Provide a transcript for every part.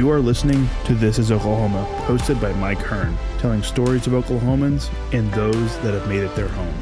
You are listening to This is Oklahoma, hosted by Mike Hearn, telling stories of Oklahomans and those that have made it their home.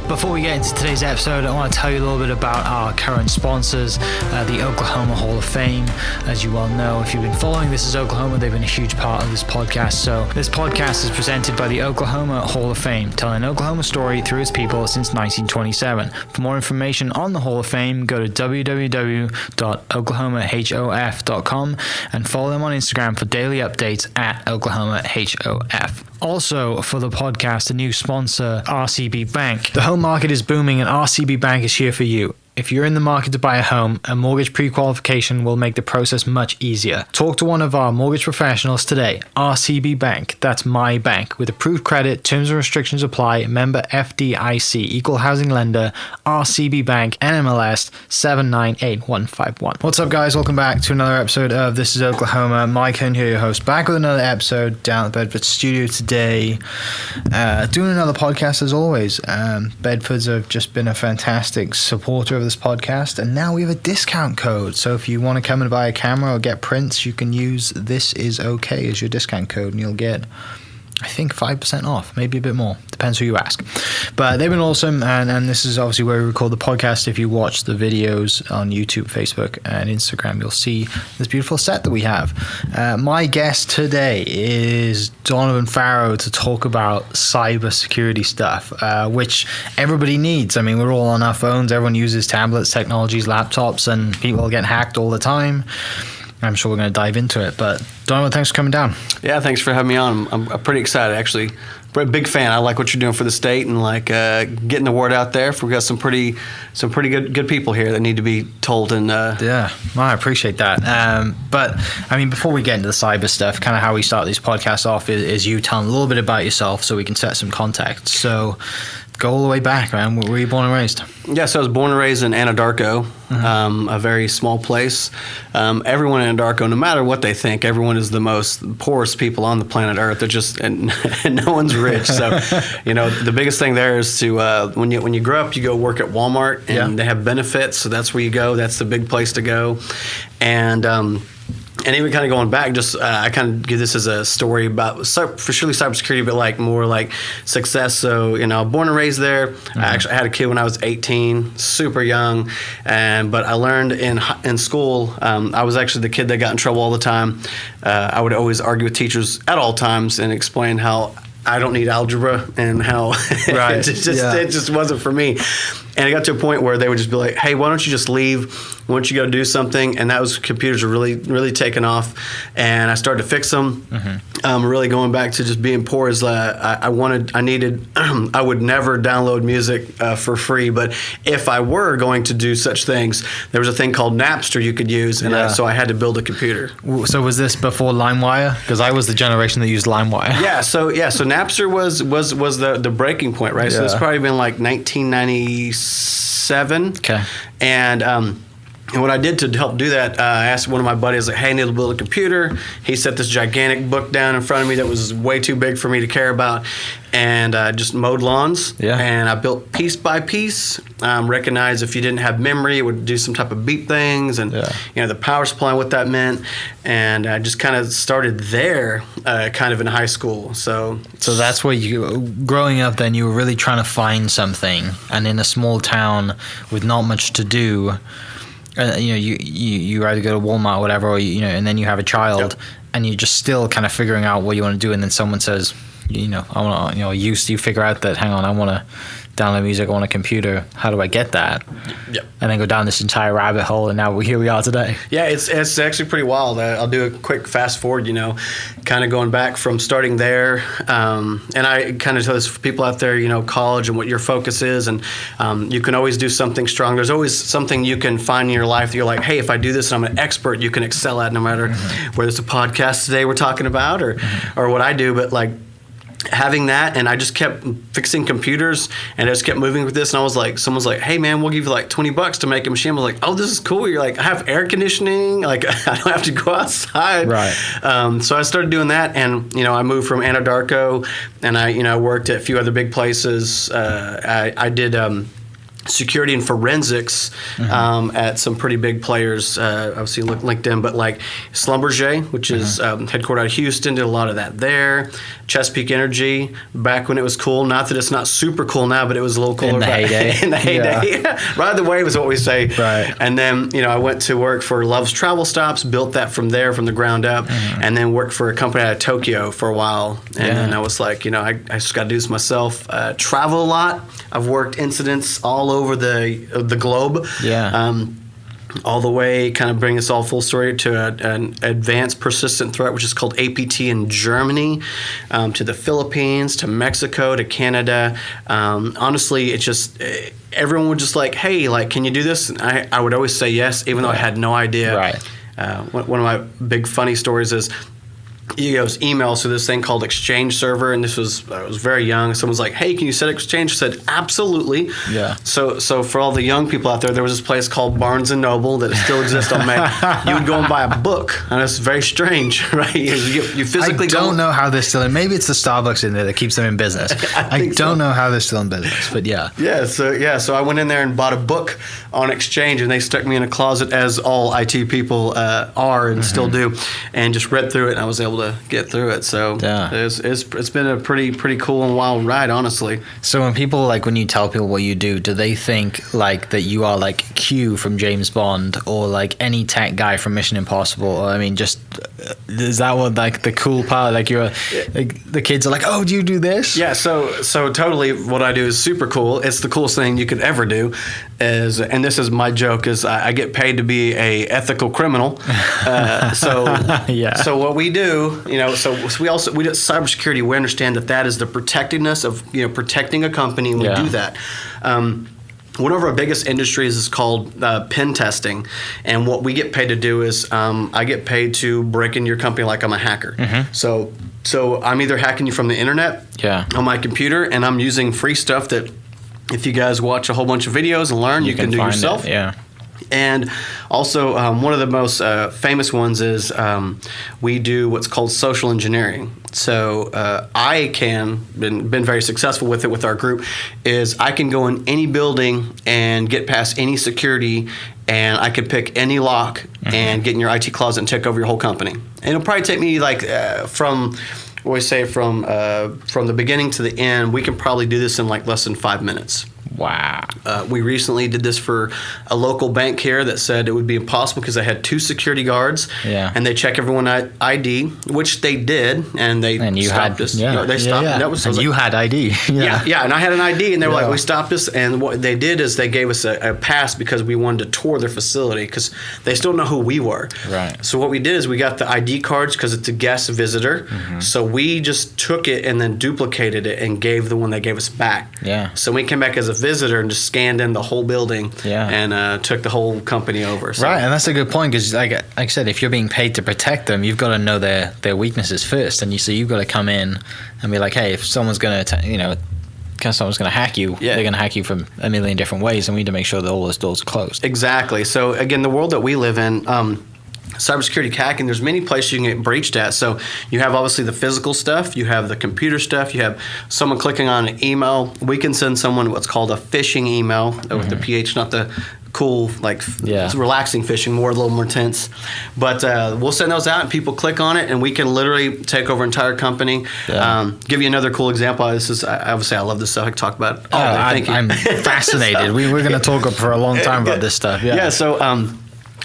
Before we get into today's episode, I want to tell you a little bit about our current sponsors, the Oklahoma Hall of Fame. As you well know, if you've been following This is Oklahoma, they've been a huge part of this podcast. So this podcast is presented by the Oklahoma Hall of Fame, telling an Oklahoma story through its people since 1927. For more information on the Hall of Fame, go to www.oklahomahof.com and follow them on Instagram for daily updates at oklahomahof. Also, for the podcast, a new sponsor, RCB Bank. The home market is booming and RCB Bank is here for you. If you're in the market to buy a home, a mortgage pre-qualification will make the process much easier. Talk to one of our mortgage professionals today. RCB Bank, that's my bank. With approved credit, terms and restrictions apply. Member FDIC, equal housing lender, RCB Bank, NMLS 798151. What's up, guys? Welcome back to another episode of This is Oklahoma. Mike Hearn here, your host, back with another episode down at Bedford Studio today. Doing another podcast as always. Bedfords have just been a fantastic supporter of this podcast, and now we have a discount code. So if you want to come and buy a camera or get prints, you can use This Is Okay as your discount code, and you'll get, I think, 5% off, maybe a bit more. Depends who you ask. But they've been awesome, and this is obviously where we record the podcast. If you watch the videos on YouTube, Facebook, and Instagram, you'll see this beautiful set that we have. My guest today is Donovan Farrow to talk about cybersecurity stuff, which everybody needs. I mean, we're all on our phones. Everyone uses tablets, technologies, laptops, and people get hacked all the time. I'm sure we're going to dive into it. But Donovan, thanks for coming down. Yeah, thanks for having me on. I'm pretty excited, actually. I'm a big fan. I like what you're doing for the state and like getting the word out there. We've got some pretty good people here that need to be told. And yeah, well, I appreciate that. But I mean, before we get into the cyber stuff, kind of how we start these podcasts off is you telling a little bit about yourself so we can set some context. So go all the way back, man. Where were you born and raised? Yeah, so I was born and raised in Anadarko, a very small place. Everyone in Anadarko, no matter what they think, everyone is the most poorest people on the planet Earth. They're just, and no one's rich. So, you know, the biggest thing there is to when you grow up, you go work at Walmart, and they have benefits. So that's where you go. That's the big place to go, and even kind of going back, just I kind of give this as a story about for surely cybersecurity, but like more like success. So, you know, born and raised there. I actually had a kid when I was 18, super young, but I learned in school. I was actually the kid that got in trouble all the time. I would always argue with teachers at all times and explain how I don't need algebra and how it just wasn't for me. And it got to a point where they would just be like, hey, why don't you just leave? Why don't you go do something? And that was computers were really, really taking off. And I started to fix them. Really going back to just being poor is I would never download music for free. But if I were going to do such things, there was a thing called Napster you could use. And so I had to build a computer. So was this before LimeWire? Because I was the generation that used LimeWire. So Napster was the breaking point, right? So it's probably been like 1997. Okay. And what I did to help do that, I asked one of my buddies, like, hey, I need to build a computer. He set this gigantic book down in front of me that was way too big for me to care about. And just mowed lawns. Yeah. And I built piece by piece. Recognized if you didn't have memory, it would do some type of beep things. And, you know, the power supply, what that meant. And I just kind of started there, kind of in high school. So that's where growing up then, you were really trying to find something. And in a small town with not much to do, you know, you either go to Walmart or whatever, or you know, and then you have a child, and you're just still kind of figuring out what you want to do, and then someone says, you know, I want to, you know, you figure out that, hang on, I want to download music on a computer. How do I get that? Yep. And then go down this entire rabbit hole, and now here we are today. Yeah, it's actually pretty wild. I'll do a quick fast forward, you know, kind of going back from starting there. And I kind of tell this for people out there, you know, college and what your focus is. And you can always do something strong. There's always something you can find in your life that you're like, hey, if I do this and I'm an expert, you can excel at, no matter whether it's a podcast today we're talking about or what I do. But like, having that, and I just kept fixing computers, and I just kept moving with this, and I was like, someone's like, hey man, we'll give you like $20 to make a machine. I was like, oh, this is cool. You're like, I have air conditioning, like I don't have to go outside. Right. So I started doing that, and you know, I moved from Anadarko, and I worked at a few other big places. I did security and forensics at some pretty big players. Obviously, LinkedIn, but like Schlumberger, which is headquartered out of Houston, did a lot of that there. Chesapeake Energy, back when it was cool. Not that it's not super cool now, but it was a little cooler in the heyday. In the heyday, ride the wave is what we say. Right. And then I went to work for Love's Travel Stops, built that from there, from the ground up, and then worked for a company out of Tokyo for a while. And then I was like, I just got to do this myself. Travel a lot. I've worked incidents all over the globe. Yeah. All the way, kind of bring us all full story to an advanced persistent threat, which is called APT in Germany, to the Philippines, to Mexico, to Canada. Honestly, it's just everyone would just like, hey, like, can you do this? And I would always say yes, even though I had no idea. Right. One of my big funny stories is, goes emails to this thing called Exchange Server, and I was very young. Someone's like, "Hey, can you set Exchange?" I said, "Absolutely." Yeah. So for all the young people out there was this place called Barnes and Noble that still exists on Mac. You would go and buy a book, and it's very strange, right? You physically I don't know how they're still in. Maybe it's the Starbucks in there that keeps them in business. I don't know how they're still in business, but yeah. So I went in there and bought a book on Exchange, and they stuck me in a closet, as all IT people are and still do, and just read through it, and I was able to get through it. So it's been a pretty cool and wild ride, honestly. So when you tell people what you do they think like that you are like Q from James Bond or like any tech guy from Mission Impossible? Or, I mean, just is that what like the cool part? Like the kids are like, oh, do you do this? Yeah. So totally, what I do is super cool. It's the coolest thing you could ever do. And this is my joke, is I get paid to be a ethical criminal. So what we do, so we do cybersecurity. We understand that is the protectiveness of protecting a company, and we do that. One of our biggest industries is called pen testing, and what we get paid to do is I get paid to break into your company like I'm a hacker. So I'm either hacking you from the internet on my computer, and I'm using free stuff that if you guys watch a whole bunch of videos and learn, you can do yourself. And also, one of the most famous ones is we do what's called social engineering. So I been very successful with it with our group, is I can go in any building and get past any security, and I could pick any lock and get in your IT closet and take over your whole company. And it'll probably take me like from the beginning to the end, we can probably do this in like less than 5 minutes. Wow. We recently did this for a local bank here that said it would be impossible because they had 2 security guards, and they check everyone ID, which they did, and they stopped us. They stopped. That was, and you had ID. And I had an ID, and they were like, we stopped us, and what they did is they gave us a pass because we wanted to tour their facility because they still know who we were. Right. So what we did is we got the ID cards because it's a guest visitor. So we just took it and then duplicated it and gave the one they gave us back. Yeah. So we came back as a visitor and just scanned in the whole building and took the whole company over. So. Right, and that's a good point because, like I said, if you're being paid to protect them, you've got to know their weaknesses first, and you've got to come in and be like, hey, if someone's going to, someone's going to hack you, they're going to hack you from a million different ways, and we need to make sure that all those doors are closed. Exactly. So again, the world that we live in. Cybersecurity hacking, there's many places you can get breached at. So you have obviously the physical stuff, you have the computer stuff, you have someone clicking on an email. We can send someone what's called a phishing email with the PH, not the cool, relaxing phishing, a little more intense. But we'll send those out and people click on it and we can literally take over an entire company. Give you another cool example. This is, obviously I love this stuff. I can talk about it all day. Thank you. I'm fascinated. We're going to talk for a long time about this stuff. So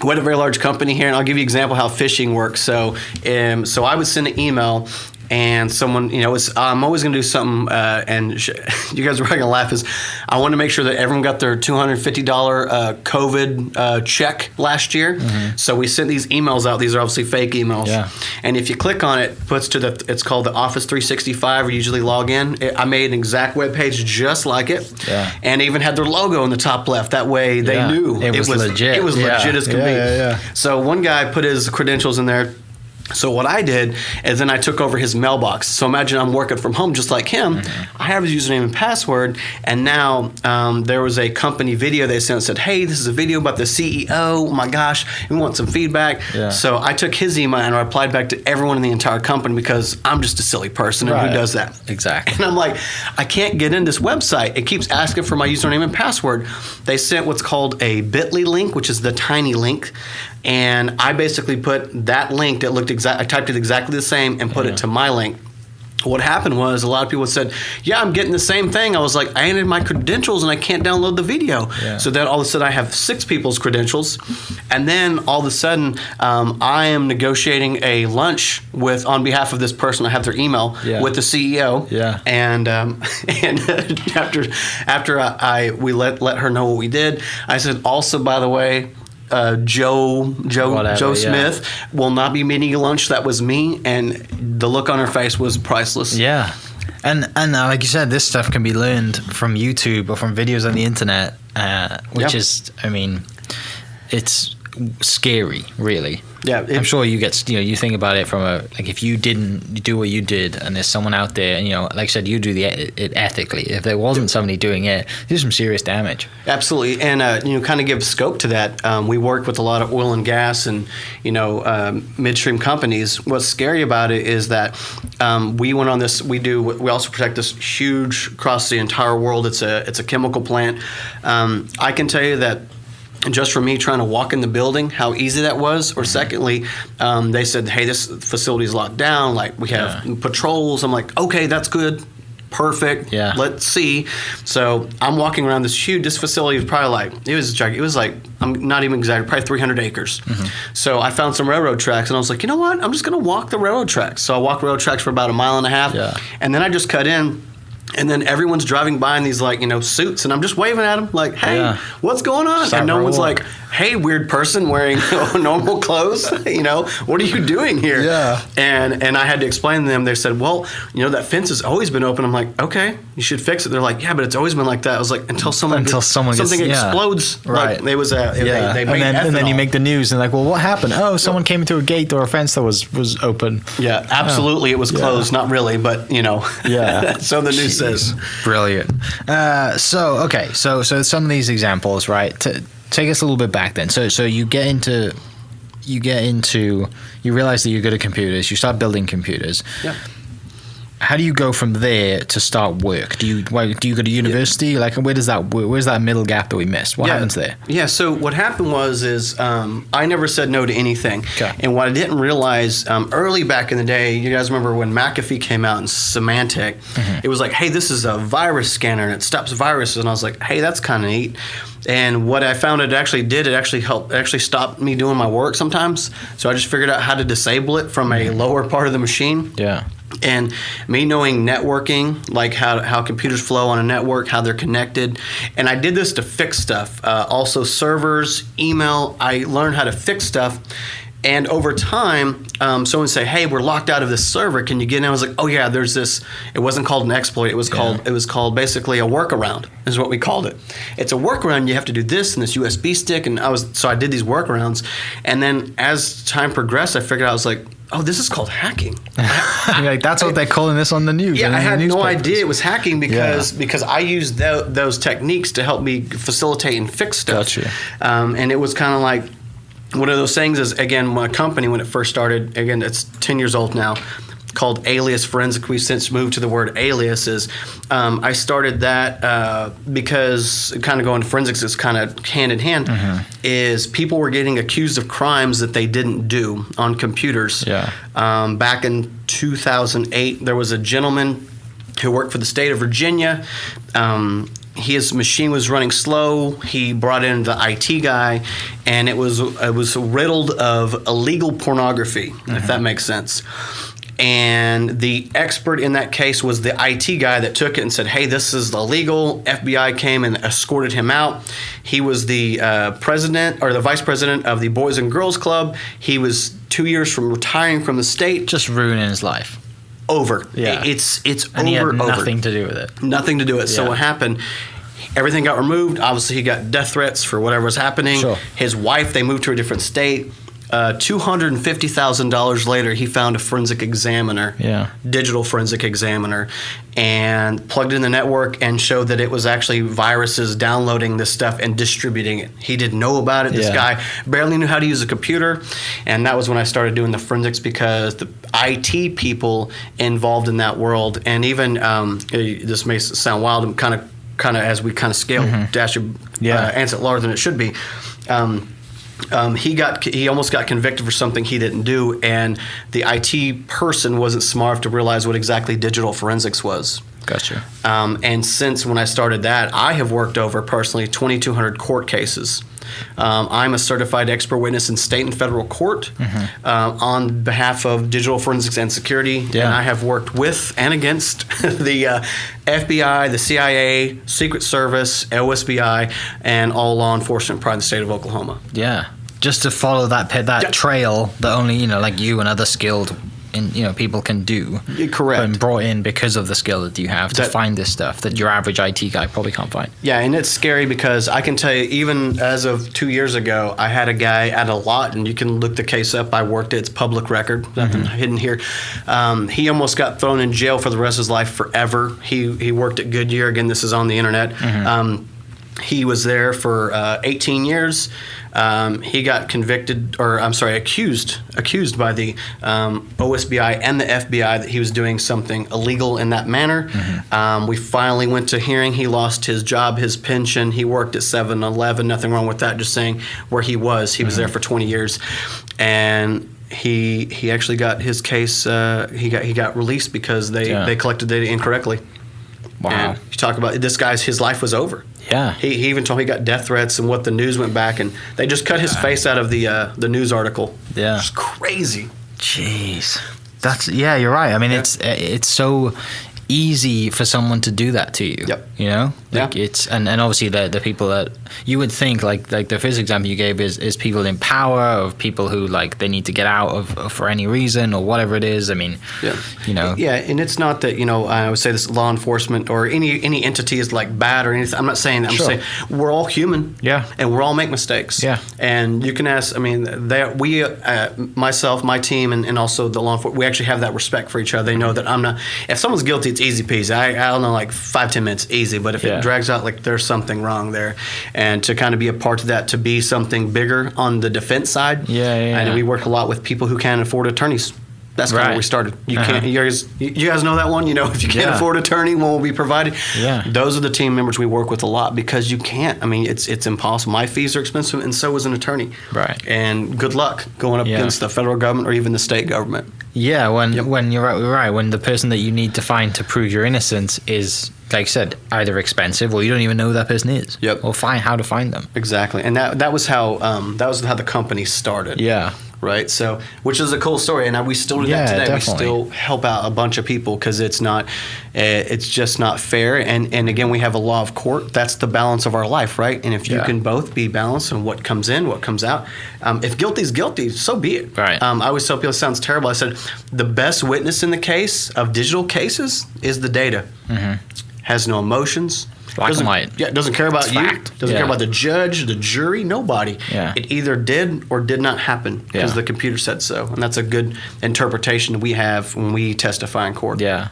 we had a very large company here, and I'll give you an example how phishing works. So I would send an email, and someone, I'm always going to do something, and you guys are probably going to laugh, is I want to make sure that everyone got their $250 COVID check last year. So we sent these emails out. These are obviously fake emails. And if you click on it, puts to it's called the Office 365, or you usually log in. I made an exact web page just like it, and even had their logo in the top left. That way they knew it was legit. It was legit as can be. So one guy put his credentials in there. So what I did is then I took over his mailbox. So imagine I'm working from home just like him. I have his username and password, and now there was a company video they sent and said, hey, this is a video about the CEO. Oh my gosh, we want some feedback. Yeah. So I took his email and I replied back to everyone in the entire company because I'm just a silly person and who does that? Exactly. And I'm like, I can't get in this website. It keeps asking for my username and password. They sent what's called a bit.ly link, which is the tiny link. And I basically put that link that looked I typed it exactly the same and put it to my link. What happened was a lot of people said, yeah, I'm getting the same thing. I was like, I entered my credentials and I can't download the video. Yeah. So then all of a sudden I have 6 people's credentials. And then all of a sudden I am negotiating a lunch on behalf of this person. I have their email with the CEO. Yeah. And after we let her know what we did, I said, also, by the way, Joe Smith will not be meeting you lunch. That was me, and the look on her face was priceless. Yeah, and like you said, this stuff can be learned from YouTube or from videos on the internet, which is, I mean, it's scary, really. Yeah, I'm sure you get, you think about it from like if you didn't do what you did and there's someone out there and, like I said, you do it ethically. If there wasn't somebody doing it, there's some serious damage. Absolutely. And, kind of give scope to that. We work with a lot of oil and gas and, midstream companies. What's scary about it is that we went on this, we also protect this huge across the entire world. It's a chemical plant. I can tell you that just for me trying to walk in the building, how easy that was. Or secondly, they said, hey, this facility is locked down. Like, we have patrols. I'm like, okay, that's good. Perfect. Yeah. Let's see. So I'm walking around this facility was probably like, it was like, I'm not even exaggerating, probably 300 acres. Mm-hmm. So I found some railroad tracks and I was like, you know what? I'm just going to walk the railroad tracks. So I walked railroad tracks for about 1.5 miles. Yeah. And then I just cut in. And then everyone's driving by in these suits, and I'm just waving at them like, "Hey, what's going on?" And no one's like, "Hey, weird person wearing normal clothes, what are you doing here?" Yeah. And I had to explain to them. They said, "Well, that fence has always been open." I'm like, "Okay, you should fix it." They're like, "Yeah, but it's always been like that." I was like, "Until something explodes." Right. Like, it was they made and then you make the news and like, "Well, what happened?" "Oh, someone came through a gate or a fence that was open." Yeah, absolutely, it was closed. Not really, but Yeah. So the news says. Brilliant. So some of these examples, right? Take us a little bit back then. So you realize that you're good at computers. You start building computers. Yeah. How do you go from there to start work? Do you go to university? Yeah. Like, where's that middle gap that we missed? What happens there? Yeah. So what happened is I never said no to anything. Okay. And what I didn't realize early back in the day, you guys remember when McAfee came out in Symantec? Mm-hmm. It was like, hey, this is a virus scanner and it stops viruses. And I was like, hey, that's kind of neat. And what I found it actually stopped me doing my work sometimes. So I just figured out how to disable it from a lower part of the machine. Yeah. And me knowing networking, like how computers flow on a network, how they're connected. And I did this to fix stuff. Also servers, email, I learned how to fix stuff. And over time, someone would say, hey, we're locked out of this server. Can you get in? I was like, oh yeah, there's this. It wasn't called an exploit. It was called basically a workaround is what we called it. It's a workaround. You have to do this and this USB stick. And I did these workarounds. And then as time progressed, I figured out, I was like, oh, this is called hacking. Like, that's what they're calling this on the news. Yeah, I had no idea it was hacking because I used those techniques to help me facilitate and fix stuff. Gotcha. And it was kind of like, one of those things is, again, my company, when it first started, again, it's 10 years old now, called Alias Forensics. We've since moved to the word aliases. I started that because kind of going to forensics is kind of hand in hand, is people were getting accused of crimes that they didn't do on computers. Yeah. Back in 2008, there was a gentleman who worked for the state of Virginia. His machine was running slow. He brought in the IT guy, and it was riddled of illegal pornography, if that makes sense. And the expert in that case was the IT guy that took it and said, hey, this is illegal. FBI came and escorted him out. He was the president or the vice president of the Boys and Girls Club. He was 2 years from retiring from the state. Just ruining his life. Over. Yeah. It's and over. And he had nothing to do with it. Nothing to do with it. Yeah. So what happened? Everything got removed. Obviously, he got death threats for whatever was happening. Sure. His wife, they moved to a different state. $250,000 later, he found a forensic examiner, digital forensic examiner, and plugged it in the network and showed that it was actually viruses downloading this stuff and distributing it. He didn't know about it. This guy barely knew how to use a computer, and that was when I started doing the forensics, because the IT people involved in that world, and even this may sound wild, and kind of as we kind of scale Dash answer larger than it should be. He almost got convicted for something he didn't do, and the IT person wasn't smart enough to realize what exactly digital forensics was. Gotcha. And since when I started that, I have worked over personally 2,200 court cases. I'm a certified expert witness in state and federal court on behalf of digital forensics and security. And I have worked with and against the FBI, the CIA, Secret Service, OSBI, and all law enforcement pride in the state of Oklahoma. Yeah. Just to follow that trail that only, like you and other skilled people can do. Correct. And brought in because of the skill that you have to find this stuff that your average IT guy probably can't find. Yeah, and it's scary because I can tell you, even as of 2 years ago, I had a guy at a lot, and you can look the case up. I worked it. It's public record, nothing hidden here. He almost got thrown in jail for the rest of his life forever. He worked at Goodyear. Again, this is on the internet. He was there for 18 years. He got accused by the OSBI and the FBI that he was doing something illegal in that manner. We finally went to hearing. He lost his job, his pension. He worked at 7-Eleven. Nothing wrong with that. Just saying where he was. He was there for 20 years, and he actually got his case. He got released because they collected data incorrectly. Wow. And you talk about this guy's, his life was over. Yeah. He even told me he got death threats, and what the news went back, and they just cut his face out of the news article. Yeah. It's crazy. Jeez. You're right. I mean, it's so easy for someone to do that to you. Yep. It's and obviously the people that you would think like the first example you gave is people in power, of people who like they need to get out of for any reason or whatever it is. I mean, and it's not that I would say this law enforcement or any entity is like bad or anything. I'm not saying that. I'm just saying we're all human. Yeah. And we're all make mistakes. Yeah. And you can ask. I mean, myself, my team, and also the law enforcement, we actually have that respect for each other. They know that I'm not. If someone's guilty, it's easy peasy. I don't know, like 5-10 minutes, easy. But if it drags out, like there's something wrong there, and to kind of be a part of that, to be something bigger on the defense side. And we work a lot with people who can't afford attorneys. That's kind of where we started. You can't. You guys know that one. If you can't afford attorney, one will be provided. Those are the team members we work with a lot, because you can't. I mean, it's impossible. My fees are expensive, and so is an attorney. Right. And good luck going up against the federal government or even the state government. Yeah. When you're right. When the person that you need to find to prove your innocence is, like you said, either expensive or you don't even know who that person is. Yep. Or how to find them. Exactly. And that was how the company started. Yeah. Right, so which is a cool story, and we still do that today. Definitely. We still help out a bunch of people because it's just not fair. And again, we have a law of court. That's the balance of our life, right? And if you can both be balanced on what comes in, what comes out, if guilty is guilty, so be it. Right. I always tell people, it sounds terrible. I said the best witness in the case of digital cases is the data. Has no emotions. Black and white. Yeah, doesn't care about you. Doesn't care about the judge, the jury, nobody. Yeah. It either did or did not happen because the computer said so. And that's a good interpretation we have when we testify in court. Yeah.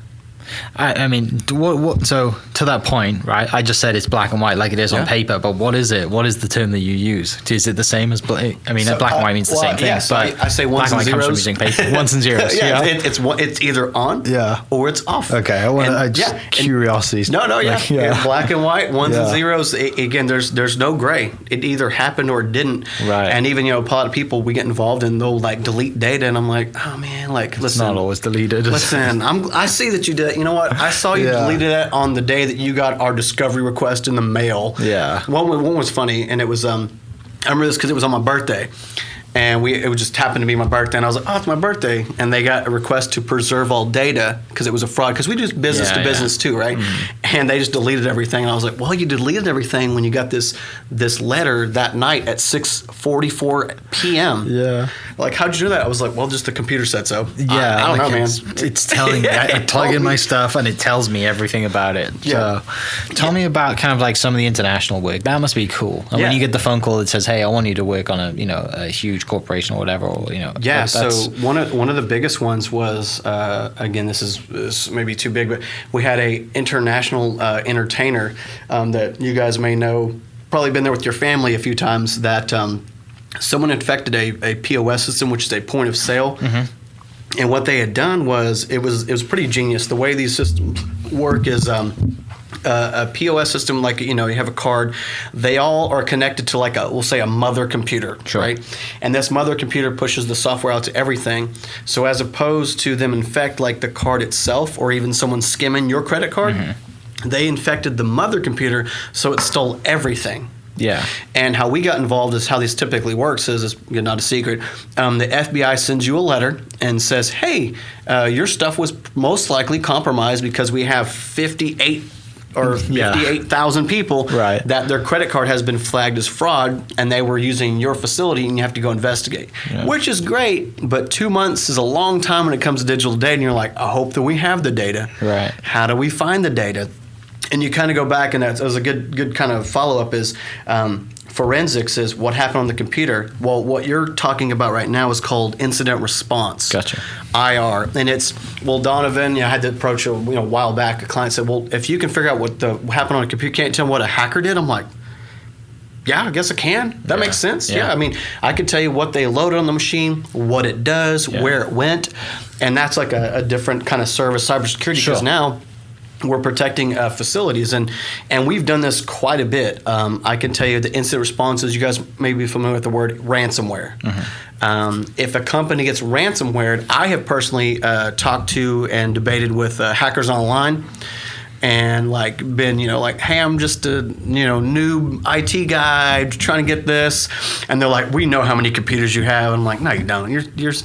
I mean, so to that point, right? I just said it's black and white like it is on paper, but what is it? What is the term that you use? Is it the same as black? I mean, black and white means the same thing. So I say ones and zeros. Comes from using paper. Ones and zeros. It's either on or it's off. Okay, I want curiosity. Black and white, ones and zeros. Again, there's no gray. It either happened or it didn't. Right. And even a lot of people we get involved in, they'll like delete data, and I'm like, oh man, like listen, it's not always deleted. Listen, I see that you did. You know what? I saw you deleted that on the day that you got our discovery request in the mail. Yeah. One was funny, and it was I remember this because it was on my birthday. And it would just happen to be my birthday, and I was like, "Oh, it's my birthday!" And they got a request to preserve all data because it was a fraud. Because we do business to business too, right? And they just deleted everything. And I was like, "Well, you deleted everything when you got this letter that night at 6:44 p.m." Yeah. Like, how'd you do that? I was like, "Well, just the computer said so." Yeah, I don't know, man. It's telling me. I plug in my stuff, and it tells me everything about it. Yeah. So, tell me about kind of like some of the international work. That must be cool. And when you get the phone call that says, "Hey, I want you to work on a huge huge corporation or whatever, or, Yeah, so one of the biggest ones was again, this is maybe too big, but we had a international entertainer that you guys may know, probably been there with your family a few times, that someone infected a POS system, which is a point of sale. And what they had done was it was pretty genius. The way these systems work is a POS system, like you have a card. They all are connected to we'll say a mother computer, right? And this mother computer pushes the software out to everything. So as opposed to them infect like the card itself, or even someone skimming your credit card, they infected the mother computer, so it stole everything. Yeah. And how we got involved is how this typically works is, it's not a secret. The FBI sends you a letter and says, hey, your stuff was most likely compromised because we have 58,000 people that their credit card has been flagged as fraud, and they were using your facility, and you have to go investigate, which is great. But 2 months is a long time when it comes to digital data, and you're like, I hope that we have the data. Right. How do we find the data? And you kind of go back, and that was a good kind of follow-up is forensics is what happened on the computer. Well, what you're talking about right now is called incident response. Gotcha. IR. And it's, Donovan, I had to approach a while back. A client said, well, if you can figure out what happened on a computer, can't tell me what a hacker did? I'm like, yeah, I guess I can. That makes sense. Yeah. I mean, I can tell you what they loaded on the machine, what it does, where it went. And that's like a different kind of service, cybersecurity, because now we're protecting facilities, and we've done this quite a bit. I can tell you the incident responses. You guys may be familiar with the word ransomware. If a company gets ransomware, I have personally talked to and debated with hackers online, and been hey, I'm just a new IT guy trying to get this, and they're like, we know how many computers you have. And I'm like, no, you don't.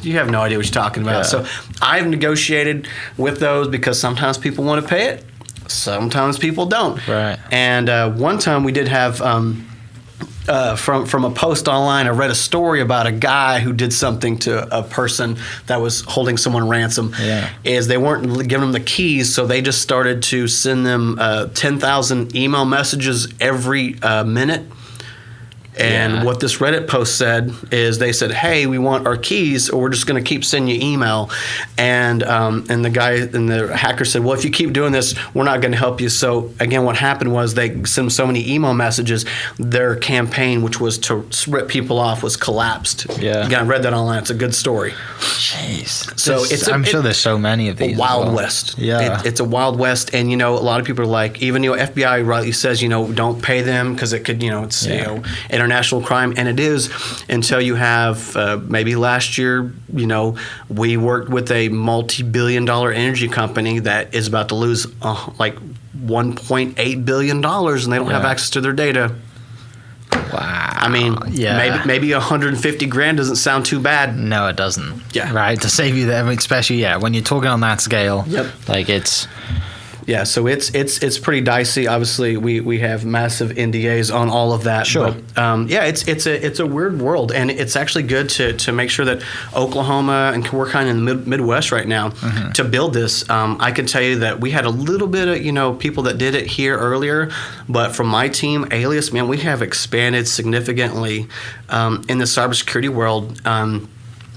You have no idea what you're talking about. So I've negotiated with those because sometimes people want to pay it, sometimes people don't. Right. And one time we did have from a post online, I read a story about a guy who did something to a person that was holding someone ransom. Is they weren't giving them the keys, so they just started to send them 10,000 email messages every minute. And what this Reddit post said is they said, hey, we want our keys, or we're just going to keep sending you email. And the hacker said, well, if you keep doing this, we're not going to help you. So again, what happened was they sent them so many email messages, their campaign, which was to rip people off, was collapsed. Again, I read that online. It's a good story. Jeez. So I'm sure there's so many of these. A Wild West. It's a Wild West. And, a lot of people are like, even, FBI rightly says, don't pay them because it could, it's, international crime, and it is, until you have maybe last year, we worked with a multi-billion-dollar energy company that is about to lose $1.8 billion, and they don't have access to their data. Wow. I mean, maybe 150 grand doesn't sound too bad. No, it doesn't. Yeah. Right, to save you that, especially when you're talking on that scale. It's. Yeah, so it's pretty dicey. Obviously, we have massive NDAs on all of that. Sure. But, it's a weird world, and it's actually good to make sure that Oklahoma, and we're kind of in the Midwest right now, to build this. I can tell you that we had a little bit of people that did it here earlier, but from my team, Alias, man, we have expanded significantly in the cybersecurity world.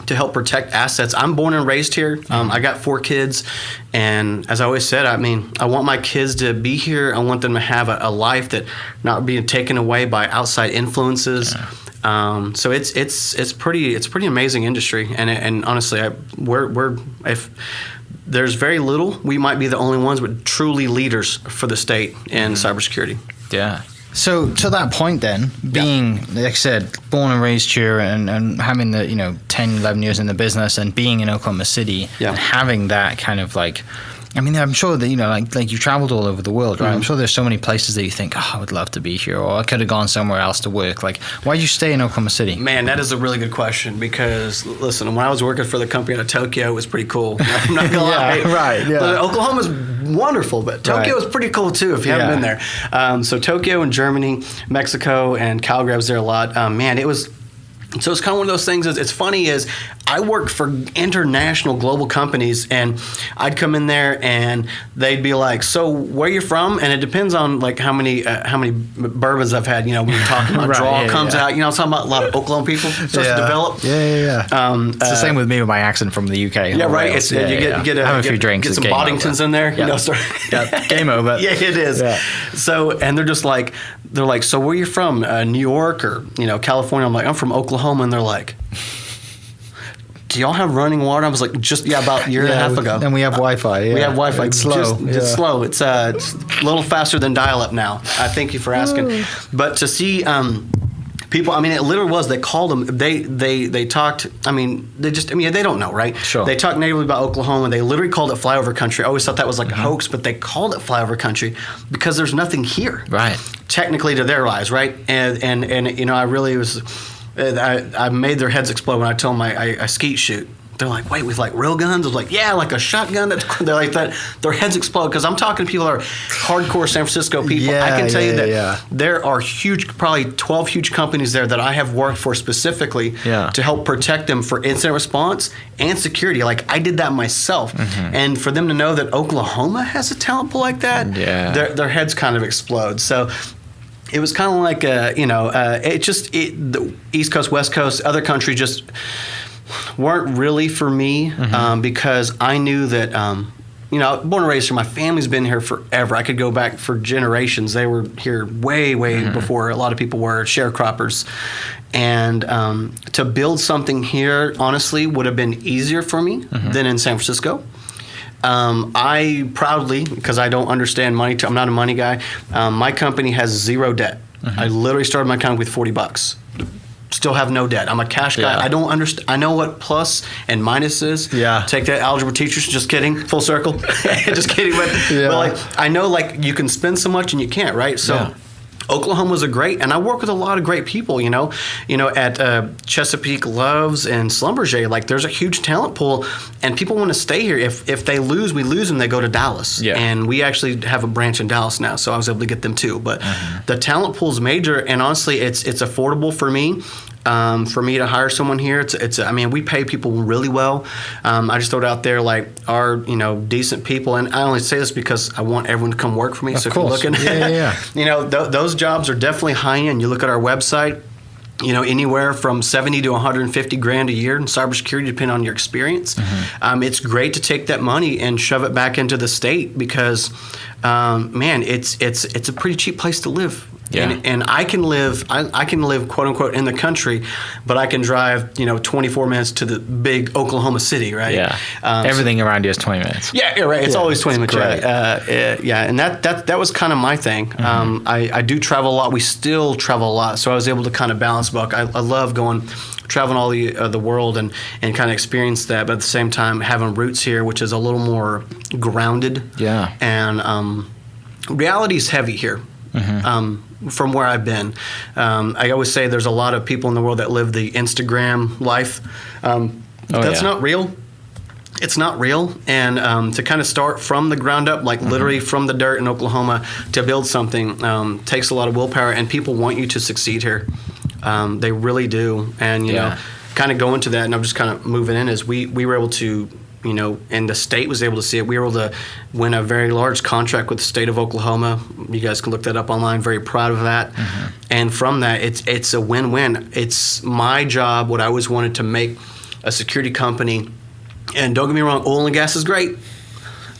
To help protect assets. I'm born and raised here. I got 4 kids, and as I always said, I want my kids to be here. I want them to have a life that not being taken away by outside influences. So it's pretty amazing industry, and honestly, we're if there's very little, we might be the only ones, but truly leaders for the state in cybersecurity. Yeah. So to that point then, being, like I said, born and raised here and having the, 10, 11 years in the business and being in Oklahoma City and having that kind of I'm sure that, like you've traveled all over the world, right? I'm sure there's so many places that you think, I would love to be here, or I could have gone somewhere else to work. Why'd you stay in Oklahoma City? Man, that is a really good question, because, listen, when I was working for the company out of Tokyo, it was pretty cool. I'm not going to lie. Right, yeah. But Oklahoma's wonderful, but Tokyo is pretty cool too if you haven't been there. So Tokyo and Germany, Mexico, and Calgary, I was there a lot. So it's kind of one of those things. It's funny is I worked for international global companies, and I'd come in there and they'd be like, "So where you from?" And it depends on like how many bourbons I've had. You know, when you're talking about Right, draw yeah, comes yeah. out. You know, I'm talking about a lot of Oklahoma people starts to develop. Yeah. It's the same with me with my accent from the UK. Yeah, right. It's you get have a few drinks. Get it's some game Boddingtons over. in there. Yep. You know, start. Yep. Game over. Yeah, it is. Yeah. So, and they're just like, so where you from? New York or California? I'm like, I'm from Oklahoma, and they're like, do y'all have running water? I was like, about a year and a half ago. And we have Wi-Fi. Yeah. We have Wi-Fi. It's slow. It's slow. It's a little faster than dial-up now. I thank you for asking. But to see people, I mean, it literally was. They called them. They talked. I mean, they don't know, right? Sure. They talked natively about Oklahoma. They literally called it flyover country. I always thought that was like a hoax, but they called it flyover country because there's nothing here. Right. Technically, to their eyes, right? And I really was. I made their heads explode when I told them I skeet shoot. They're like, wait, with like real guns? I was like, yeah, like a shotgun. They're like that. Their heads explode because I'm talking to people that are hardcore San Francisco people. Yeah, I can tell you that yeah. there are huge, probably 12 huge companies there that I have worked for specifically to help protect them for incident response and security. Like I did that myself. And for them to know that Oklahoma has a talent pool like that, their heads kind of explode. So it was kind of like, the East Coast, West Coast, other countries just weren't really for me because I knew that, born and raised here, my family's been here forever. I could go back for generations. They were here way before a lot of people were sharecroppers. And to build something here, honestly, would have been easier for me than in San Francisco. I proudly, because I don't understand money, I'm not a money guy, my company has zero debt. I literally started my company with $40. Still have no debt. I'm a cash guy. I don't understand. I know what plus and minus is. Yeah. Take that, algebra teachers. Just kidding. Full circle. Just kidding. But like I know like you can spend so much and you can't, right? So Oklahoma was and I work with a lot of great people, at Chesapeake Loves and Schlumberger. Like there's a huge talent pool and people want to stay here. If they lose, we lose them, they go to Dallas. Yeah. And we actually have a branch in Dallas now, so I was able to get them too. But the talent pool is major, and honestly, it's affordable for me. For me to hire someone here, we pay people really well. I just throw it out there, like our, decent people, and I only say this because I want everyone to come work for me. Of so course. if you're looking at, those jobs are definitely high end. You look at our website, anywhere from 70 to 150 grand a year in cybersecurity, depending on your experience. It's great to take that money and shove it back into the state because, it's a pretty cheap place to live. Yeah. And I can live quote unquote in the country, but I can drive 24 minutes to the big Oklahoma City, right? Yeah. Everything around you is 20 minutes. Yeah, you're right. It's always 20 minutes. And that was kind of my thing. I do travel a lot. We still travel a lot, so I was able to kind of balance book. I love traveling all the world and kind of experience that, but at the same time having roots here, which is a little more grounded. Yeah. And reality is heavy here. From where I've been. I always say there's a lot of people in the world that live the Instagram life. That's not real. It's not real. And to kind of start from the ground up, like literally from the dirt in Oklahoma to build something takes a lot of willpower, and people want you to succeed here. They really do. And, kind of go into that, and I'm just kind of moving in, is we were able to, and the state was able to see it. We were able to win a very large contract with the state of Oklahoma. You guys can look that up online. Very proud of that. And from that, it's a win-win. It's my job, what I always wanted, to make a security company. And don't get me wrong, oil and gas is great.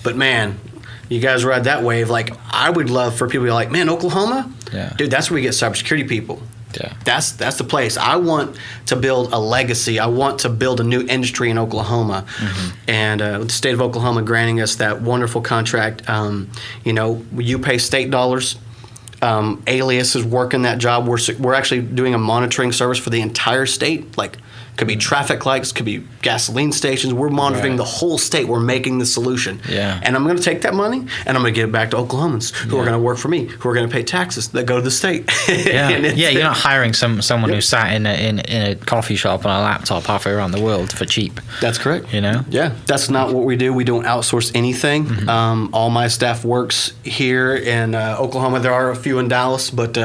But man, you guys ride that wave. Like, I would love for people to be like, man, Oklahoma? Yeah. Dude, that's where we get cybersecurity people. Yeah. That's the place. I want to build a legacy. I want to build a new industry in Oklahoma. And the state of Oklahoma granting us that wonderful contract, you pay state dollars. Alias is working that job. We're actually doing a monitoring service for the entire state. Like, could be traffic lights, could be gasoline stations. We're monitoring the whole state. We're making the solution. Yeah. And I'm going to take that money and I'm going to give it back to Oklahomans who are going to work for me, who are going to pay taxes that go to the state. You're not hiring someone who sat in a coffee shop on a laptop halfway around the world for cheap. That's correct. Yeah, that's not what we do. We don't outsource anything. All my staff works here in Oklahoma. There are a few in Dallas, but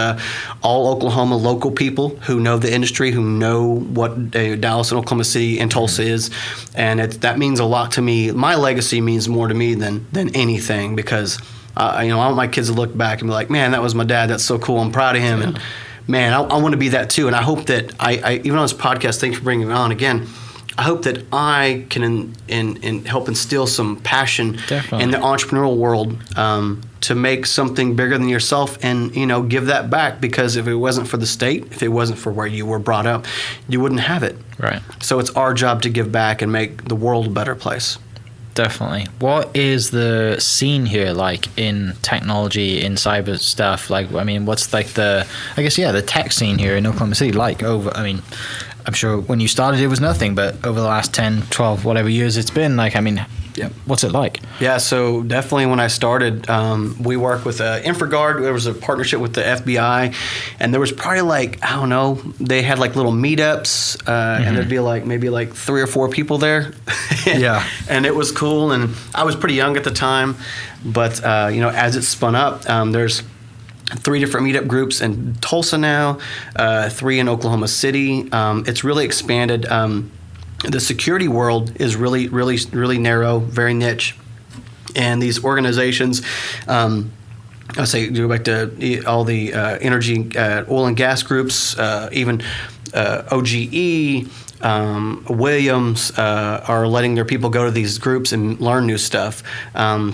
all Oklahoma local people who know the industry, who know what Dallas and Oklahoma City and Tulsa is, and that means a lot to me. My legacy means more to me than anything, because I want my kids to look back and be like, man, that was my dad. That's so cool. I'm proud of him, and man, I want to be that too. And I hope that I even on this podcast, thanks for bringing me on again. I hope that I can help instill some passion in the entrepreneurial world to make something bigger than yourself, and give that back, because if it wasn't for the state, if it wasn't for where you were brought up, you wouldn't have it. Right. So it's our job to give back and make the world a better place. Definitely. What is the scene here like in technology, in cyber stuff? Like, I mean, what's like the tech scene here in Oklahoma City like I'm sure when you started it was nothing, but over the last 10, 12, whatever years it's been, like, I mean, what's it like? Yeah, so definitely when I started, we worked with InfraGard. There was a partnership with the FBI, and there was probably they had like little meetups, and there'd be maybe 3 or 4 people there. And it was cool, and I was pretty young at the time, but as it spun up, there's 3 different meetup groups in Tulsa now, 3 in Oklahoma City. It's really expanded. The security world is really, really, really narrow, very niche. And these organizations, I'll say, go back to all the energy, oil and gas groups, even OGE, Williams are letting their people go to these groups and learn new stuff.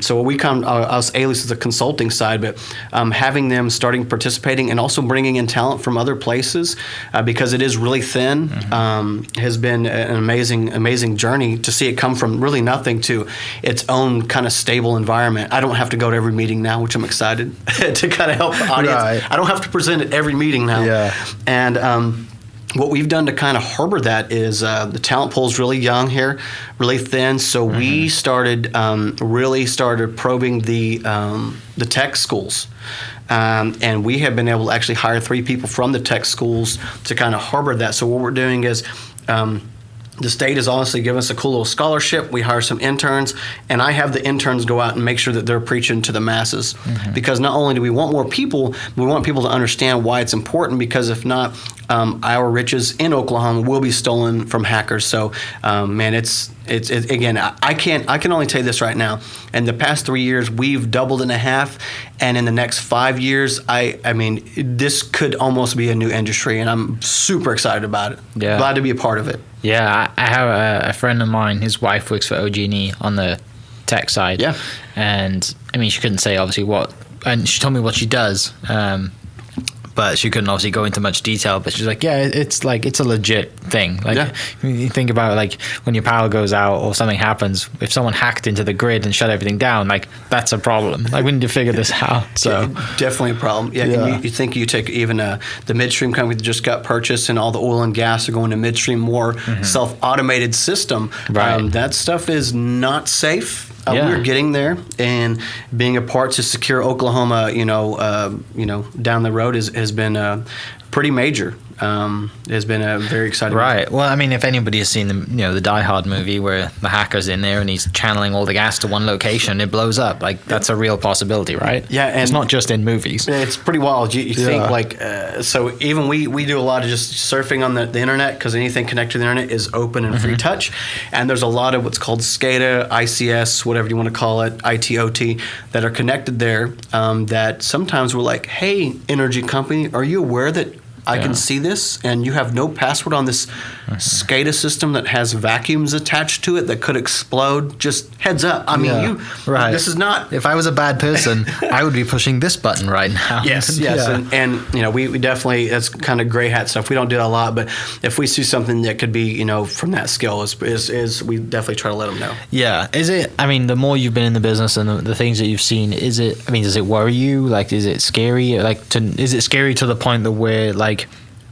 So we come, us Alias is a consulting side, but having them starting participating and also bringing in talent from other places, because it is really thin, has been an amazing journey to see it come from really nothing to its own kind of stable environment. I don't have to go to every meeting now, which I'm excited to kind of help the audience. Right. I don't have to present at every meeting now. Yeah. And what we've done to kind of harbor that is the talent pool is really young here, really thin. So we really started probing the tech schools. And we have been able to actually hire 3 people from the tech schools to kind of harbor that. So what we're doing is the state has honestly given us a cool little scholarship. We hire some interns, and I have the interns go out and make sure that they're preaching to the masses. Because not only do we want more people, we want people to understand why it's important, because if not, our riches in Oklahoma will be stolen from hackers. So, man, it's again, I can only tell you this right now. In the past 3 years, we've doubled and a half, and in the next 5 years, I mean, this could almost be a new industry, and I'm super excited about it. Yeah. Glad to be a part of it. Yeah, I have a friend of mine. His wife works for OG&E on the tech side. Yeah, and I mean, she couldn't say obviously what, and she told me what she does. But she couldn't obviously go into much detail. But she's like, yeah, it's a legit thing. Like, you think about like when your power goes out or something happens, if someone hacked into the grid and shut everything down, like that's a problem. Like we need to figure this out. So definitely a problem. Yeah. You think you take even the midstream company that just got purchased, and all the oil and gas are going to midstream, more self-automated system. Right. That stuff is not safe. We're getting there, and being a part to secure Oklahoma, down the road has been pretty major. Has been a very exciting. Right. Well, I mean, if anybody has seen the Die Hard movie where the hacker's in there and he's channeling all the gas to one location, it blows up. Like that's a real possibility, right? Yeah, and it's not just in movies. It's pretty wild. You think like so. Even we do a lot of just surfing on the internet, because anything connected to the internet is open and free touch. And there's a lot of what's called SCADA, ICS, whatever you want to call it, ITOT, that are connected there. That sometimes we're like, hey, energy company, are you aware that I can see this, and you have no password on this SCADA system that has vacuums attached to it that could explode? Just heads up. I mean, this is not... If I was a bad person, I would be pushing this button right now. Yes. Yeah. And we definitely, that's kind of gray hat stuff. We don't do that a lot, but if we see something that could be, from that scale, is we definitely try to let them know. Yeah. Is it, I mean, the more you've been in the business and the things that you've seen, does it worry you? Like, is it scary? Is it scary to the point that where, like,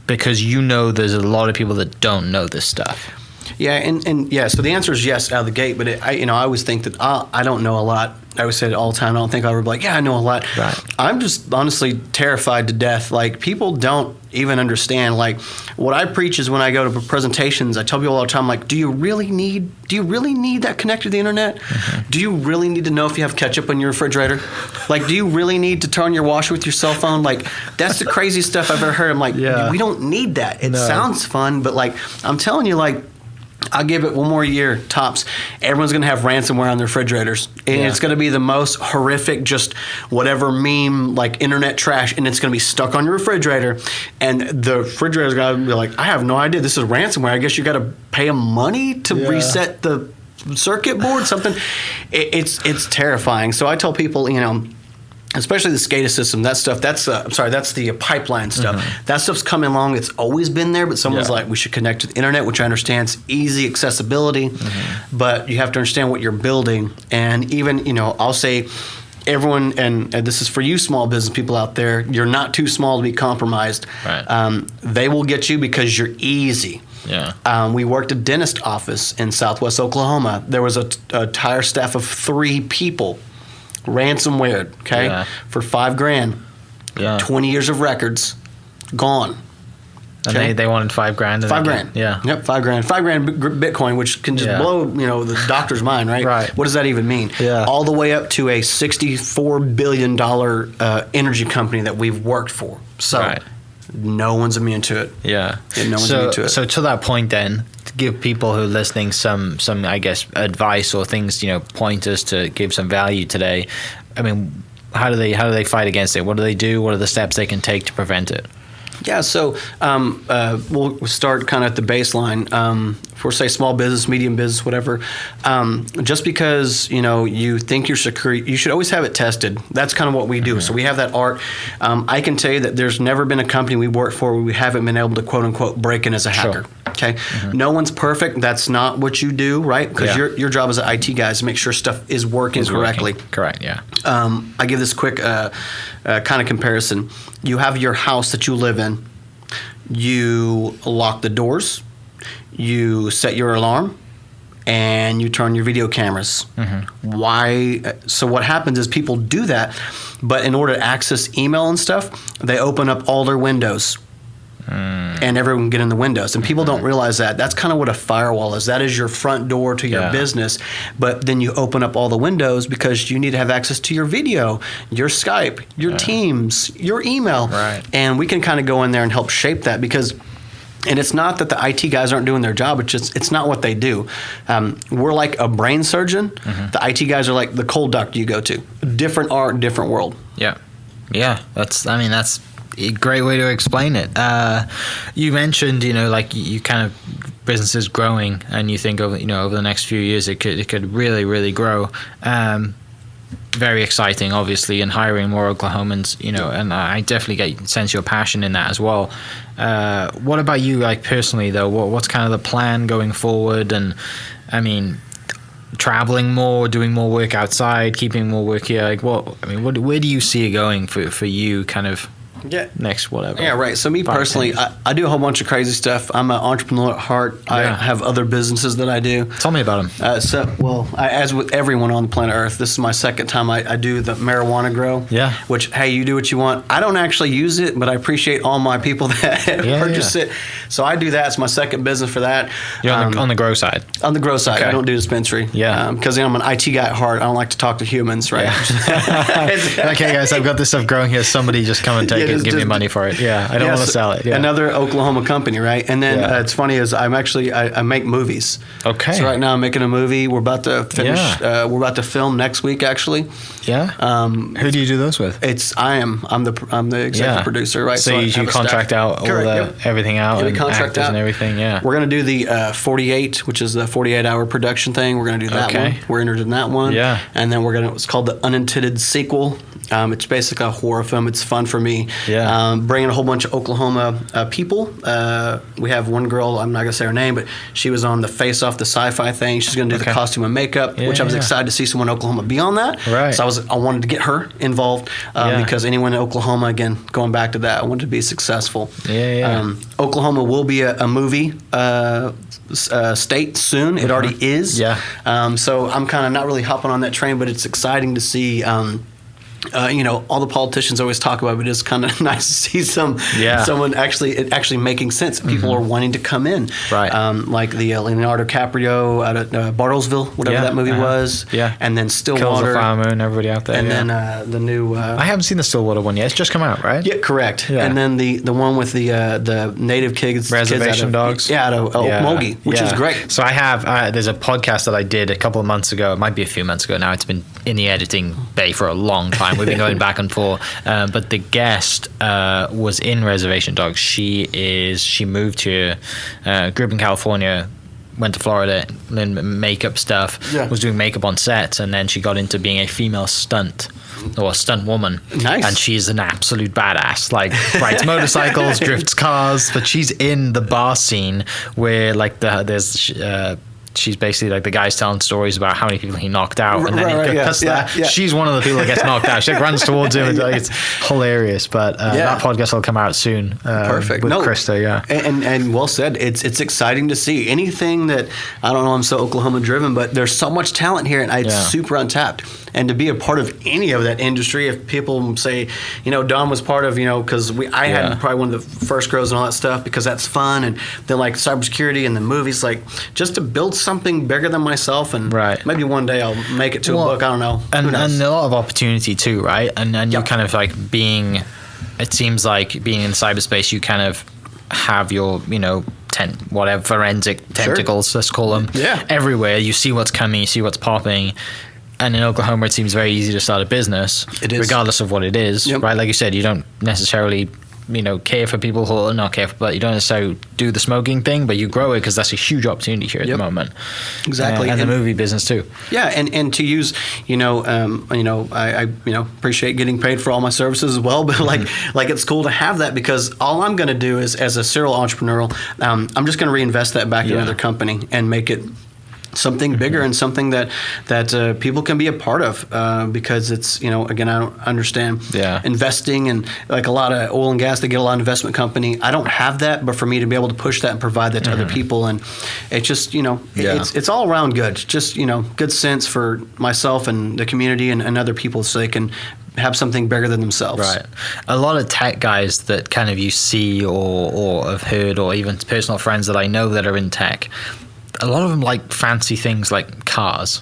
because there's a lot of people that don't know this stuff? Yeah, and yeah. So the answer is yes out of the gate. But I always think that I don't know a lot. I always say it all the time. I don't think I'll ever be like, yeah, I know a lot. Right. I'm just honestly terrified to death. Like, people don't even understand. Like, what I preach is when I go to presentations, I tell people all the time, like, do you really need that connected to the internet? Mm-hmm. Do you really need to know if you have ketchup in your refrigerator? Like, do you really need to turn your washer with your cell phone? Like, that's the craziest stuff I've ever heard. I'm like, we don't need that. It sounds fun, but like, I'm telling you, like, I'll give it one more year, tops. Everyone's going to have ransomware on their refrigerators. And it's going to be the most horrific, just whatever meme, like internet trash, and it's going to be stuck on your refrigerator. And the refrigerator's going to be like, I have no idea. This is ransomware. I guess you got to pay them money to reset the circuit board, something. It's terrifying. So I tell people, especially the SCADA system, that stuff, that's the pipeline stuff. Mm-hmm. That stuff's coming along. It's always been there, but someone's like, we should connect to the internet, which I understand is easy accessibility, but you have to understand what you're building. And even, I'll say everyone, and this is for you small business people out there, you're not too small to be compromised. Right. They will get you because you're easy. Yeah. We worked at a dentist office in Southwest Oklahoma. There was an entire staff of 3 people. Ransomware, okay, for $5,000. Yeah. 20 years of records, gone. Okay? And they wanted $5,000. $5,000. Yeah. Yep, $5,000. $5,000 Bitcoin, which can just blow, the doctor's mind, right? Right. What does that even mean? Yeah. All the way up to a $64 billion energy company that we've worked for. So no one's immune to it. Yeah. No one's immune to it. So to that point then, to give people who are listening some I guess advice or things, pointers to give some value today. I mean, how do they fight against it? What do they do? What are the steps they can take to prevent it? Yeah, so we'll start kind of at the baseline. For say small business, medium business, whatever. Just because you think you're secure, you should always have it tested. That's kind of what we do. Mm-hmm. So we have that art. I can tell you that there's never been a company we worked for where we haven't been able to quote unquote break in as a hacker. Sure. Okay, no one's perfect. That's not what you do, right? Because your job as an IT guy is to make sure stuff is working correctly. Correct. Yeah. I give this quick kind of comparison. You have your house that you live in. You lock the doors. You set your alarm, and you turn your video cameras. Mm-hmm. Why? So what happens is people do that, but in order to access email and stuff, they open up all their windows. And everyone can get in the windows. And people don't realize that. That's kind of what a firewall is. That is your front door to your business. But then you open up all the windows because you need to have access to your video, your Skype, your Teams, your email. Right. And we can kind of go in there and help shape that because and it's not that the IT guys aren't doing their job. It's just it's not what they do. We're like a brain surgeon. Mm-hmm. The IT guys are like the cold doctor you go to. Different art, different world. Yeah. Yeah. That's a great way to explain it. You mentioned, like you kind of businesses growing, and you think over the next few years it could really, really grow. Very exciting, obviously, and hiring more Oklahomans. And I definitely sense your passion in that as well. What about you, like personally though? What's kind of the plan going forward? And I mean, traveling more, doing more work outside, keeping more work here. Like where do you see it going for you, kind of? Next whatever. Yeah, right. So me personally, I do a whole bunch of crazy stuff. I'm an entrepreneur at heart. I have other businesses that I do. Tell me about them. As with everyone on the planet Earth, this is my second time I do the marijuana grow. Yeah. Which, hey, you do what you want. I don't actually use it, but I appreciate all my people that purchase it. So I do that. It's my second business for that. You're on the grow side. On the grow side. Okay. I don't do dispensary. Yeah. Because I'm an IT guy at heart. I don't like to talk to humans, right? Yeah. Okay, guys, I've got this stuff growing here. Somebody just come and take it. Give me money for it. Yeah, I don't want to sell it. Yeah. Another Oklahoma company, right? And then it's funny is I make movies. Okay. So right now I'm making a movie. We're about to finish. We're about to film next week, actually. Yeah. Who do you do those with? I'm the executive producer, right? So you contract out all everything out and actors and everything. Yeah. We're gonna do the 48, which is the 48-hour production thing. We're gonna do that one. We're entered in that one. Yeah. And then it's called the Unintended Sequel. It's basically a horror film. It's fun for me. bringing a whole bunch of Oklahoma people. We have one girl, I'm not going to say her name, but she was on the Face Off the Sci-Fi thing. She's going to do the costume and makeup, which I was excited to see someone in Oklahoma be on that. Right. So I wanted to get her involved because anyone in Oklahoma, again, going back to that, I wanted to be successful. Oklahoma will be a movie state soon. It already is. So I'm kind of not really hopping on that train, but it's exciting to see. All the politicians always talk about it, but it's kind of nice to see someone actually making sense. People are wanting to come in, like the Leonardo DiCaprio out at Bartlesville, whatever that movie was, and then Stillwater, Kills the Fire Moon, everybody out there, and then the new. I haven't seen the Stillwater one yet. It's just come out, right? Yeah, correct. Yeah. And then the one with the native kids, Reservation Dogs, out of Mogi, which is great. So I have there's a podcast that I did a couple of months ago. It might be a few months ago now. It's been in the editing bay for a long time. We've been going back and forth, but the guest was in Reservation Dogs. She moved here, grew up in California, went to Florida, learned makeup stuff, was doing makeup on sets, and then she got into being a female stunt woman. Nice. And she's an absolute badass. Like, rides motorcycles, drifts cars, but she's in the bar scene where like she's basically like the guy's telling stories about how many people he knocked out, and then she's one of the people that gets knocked out. She like runs towards him. And it's hilarious. But that podcast will come out soon. Perfect. With Krista, and well said. It's exciting to see anything that I don't know. I'm so Oklahoma driven, but there's so much talent here, and it's super untapped. And to be a part of any of that industry, if people say, Don was part of, because I had probably one of the first grows and all that stuff because that's fun, and then like cybersecurity and the movies, like just to build something bigger than myself, and maybe one day I'll make it to a book. I don't know. And a lot of opportunity too, right? And you kind of like it seems like being in cyberspace, you kind of have your, forensic tentacles, let's call them, everywhere. You see what's coming, you see what's popping. And in Oklahoma, it seems very easy to start a business, regardless of what it is, right? Like you said, you don't necessarily, care for people who are not careful, but you don't necessarily do the smoking thing, but you grow it because that's a huge opportunity here at the moment. Exactly. And the movie business too. Yeah, and to use, I appreciate getting paid for all my services as well, but like it's cool to have that because all I'm going to do is, as a serial entrepreneur, I'm just going to reinvest that back in another company and make it something bigger and something that people can be a part of because it's, again, I don't understand investing, and like a lot of oil and gas, they get a lot of investment company. I don't have that, but for me to be able to push that and provide that to other people, and it's just, it's all around good. Just, good sense for myself and the community and other people so they can have something bigger than themselves. Right. A lot of tech guys that kind of you see or have heard, or even personal friends that I know that are in tech, a lot of them like fancy things like cars.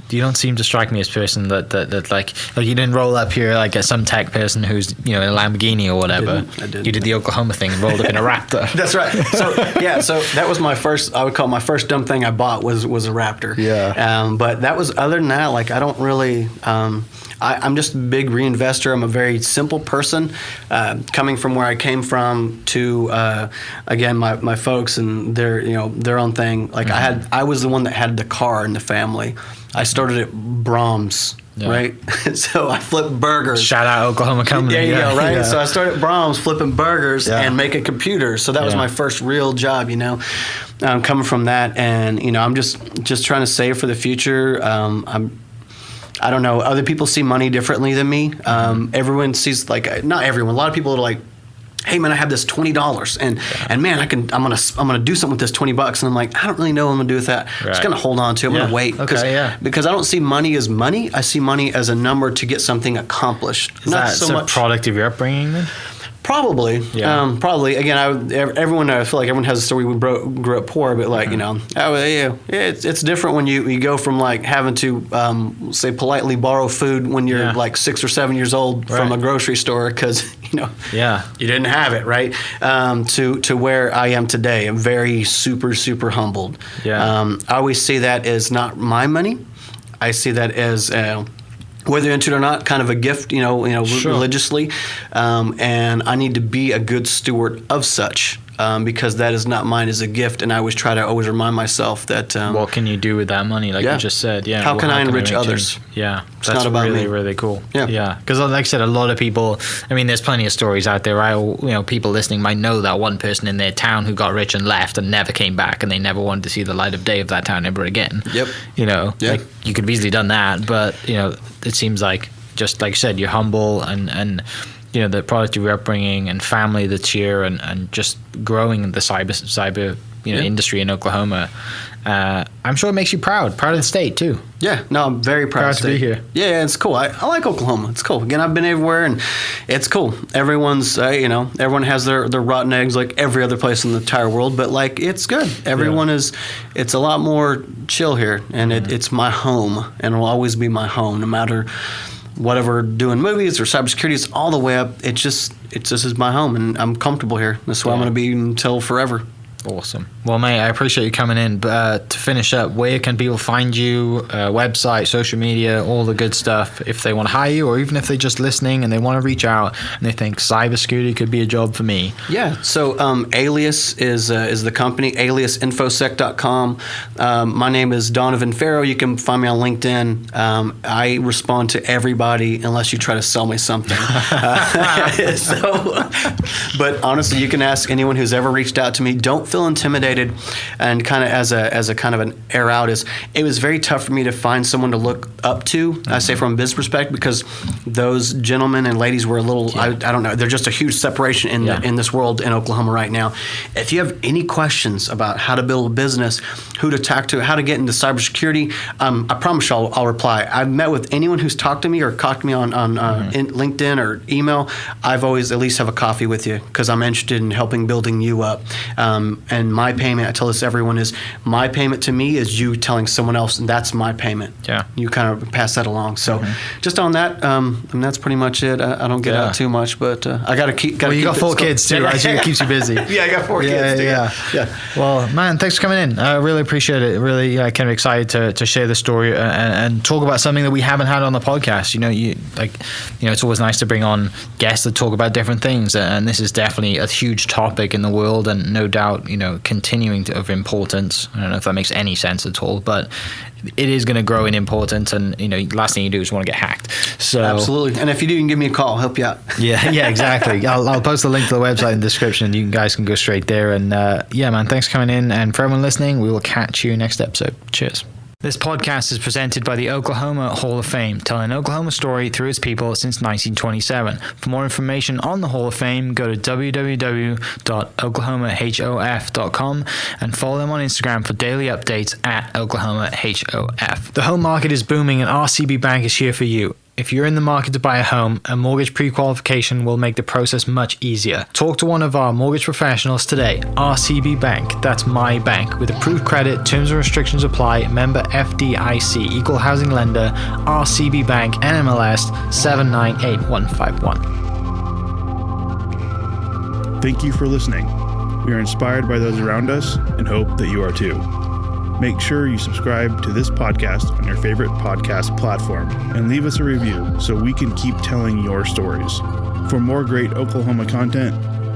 You don't seem to strike me as a person that like you didn't roll up here like as some tech person who's in a Lamborghini or whatever. I didn't. You did the Oklahoma thing and rolled up in a Raptor. That's right. So that was my first. I would call my first dumb thing I bought was a Raptor. Yeah. But that was, other than that, like I don't really. I'm just a big reinvestor. I'm a very simple person, coming from where I came from to again my folks and their own thing. Like I was the one that had the car in the family. I started at Brahms, right? So I flipped burgers. Shout out Oklahoma company. There you go, right? Yeah. So I started at Brahms flipping burgers and making computers. So that was my first real job, coming from that. And, I'm just trying to save for the future. I don't know. Other people see money differently than me. Everyone sees, like, not everyone. A lot of people are like, hey man, I have this $20 and man, I'm gonna do something with this $20, and I'm like, I don't really know what I'm gonna do with that. I'm just gonna hold on to it. I'm gonna wait because I don't see money as money. I see money as a number to get something accomplished. Is not that so much a product of your upbringing then? Probably. Probably. Again, I feel like everyone has a story. We grew up poor, but like, it's different when you go from like having to, say, politely borrow food when you're like 6 or 7 years old from a grocery store because, you didn't have it, right? To where I am today. I'm very super, super humbled. I always see that as not my money. I see that as, whether you're into it or not, kind of a gift, religiously. And I need to be a good steward of such. because that is not mine, as a gift. And I always try to always remind myself that what can you do with that money, like you just said? Yeah. How can I enrich others? Yeah, it's that's not about really me. really cool. Yeah. Because like I said, a lot of people. I mean, there's plenty of stories out there. People listening might know that one person in their town who got rich and left and never came back, and they never wanted to see the light of day of that town ever again. Yep. Like you could have easily done that, but it seems like, just like you said, you're humble and the product of your upbringing and family that's here and just growing the cyber industry in Oklahoma. I'm sure it makes you proud of the state too. Yeah, no, I'm very proud to be here. Yeah, it's cool. I like Oklahoma. It's cool. Again, I've been everywhere, and it's cool. Everyone's, everyone has their rotten eggs like every other place in the entire world, but like it's good. Everyone it's a lot more chill here, and it's my home, and it'll always be my home, no matter whatever, doing movies or cybersecurity. It's all the way up. This is my home, and I'm comfortable here. That's where I'm going to be until forever. Awesome. Well, mate, I appreciate you coming in. But to finish up, where can people find you? Website, social media, all the good stuff, if they want to hire you, or even if they're just listening and they want to reach out and they think cybersecurity could be a job for me. Yeah. So Alias is the company, aliasinfosec.com. My name is Donovan Farrow. You can find me on LinkedIn. I respond to everybody unless you try to sell me something. But honestly, you can ask anyone who's ever reached out to me. Don't feel intimidated, and kind of as a kind of an air out is, it was very tough for me to find someone to look up to. I say from a business perspective, because those gentlemen and ladies were a little, I don't know, they're just a huge separation in this world in Oklahoma right now. If you have any questions about how to build a business, who to talk to, how to get into cybersecurity, I promise you I'll reply. I've met with anyone who's talked to me or talked to me on in LinkedIn or email. I've always at least have a coffee with you, because I'm interested in helping building you up. And my payment, I tell this to everyone, is my payment to me is you telling someone else, and that's my payment. Yeah. You kind of pass that along. So just on that, and that's pretty much it. I don't get out too much, but I got to keep. Well, you got 4 kids too, right? So it keeps you busy. Yeah, I got 4 kids too. Yeah. Well, man, thanks for coming in. I really appreciate it. Really kind of excited to share the story and talk about something that we haven't had on the podcast. It's always nice to bring on guests that talk about different things, and this is definitely a huge topic in the world, and no doubt, continuing of importance. I don't know if that makes any sense at all, but it is going to grow in importance, and last thing you do is want to get hacked. So absolutely. And if you do, you can give me a call. I'll help you out. Yeah, exactly. I'll post the link to the website in the description. You guys can go straight there. And man, thanks for coming in. And for everyone listening, we will catch you next episode. Cheers. This podcast is presented by the Oklahoma Hall of Fame, telling Oklahoma's story through its people since 1927. For more information on the Hall of Fame, go to www.oklahomahof.com and follow them on Instagram for daily updates at oklahomahof. The home market is booming, and RCB Bank is here for you. If you're in the market to buy a home, a mortgage pre-qualification will make the process much easier. Talk to one of our mortgage professionals today. RCB Bank, that's my bank. With approved credit, terms and restrictions apply. Member FDIC, equal housing lender. RCB Bank, NMLS 798151. Thank you for listening. We are inspired by those around us and hope that you are too. Make sure you subscribe to this podcast on your favorite podcast platform and leave us a review so we can keep telling your stories. For more great Oklahoma content,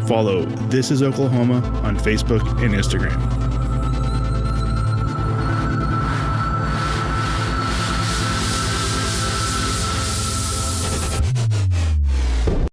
follow This Is Oklahoma on Facebook and Instagram.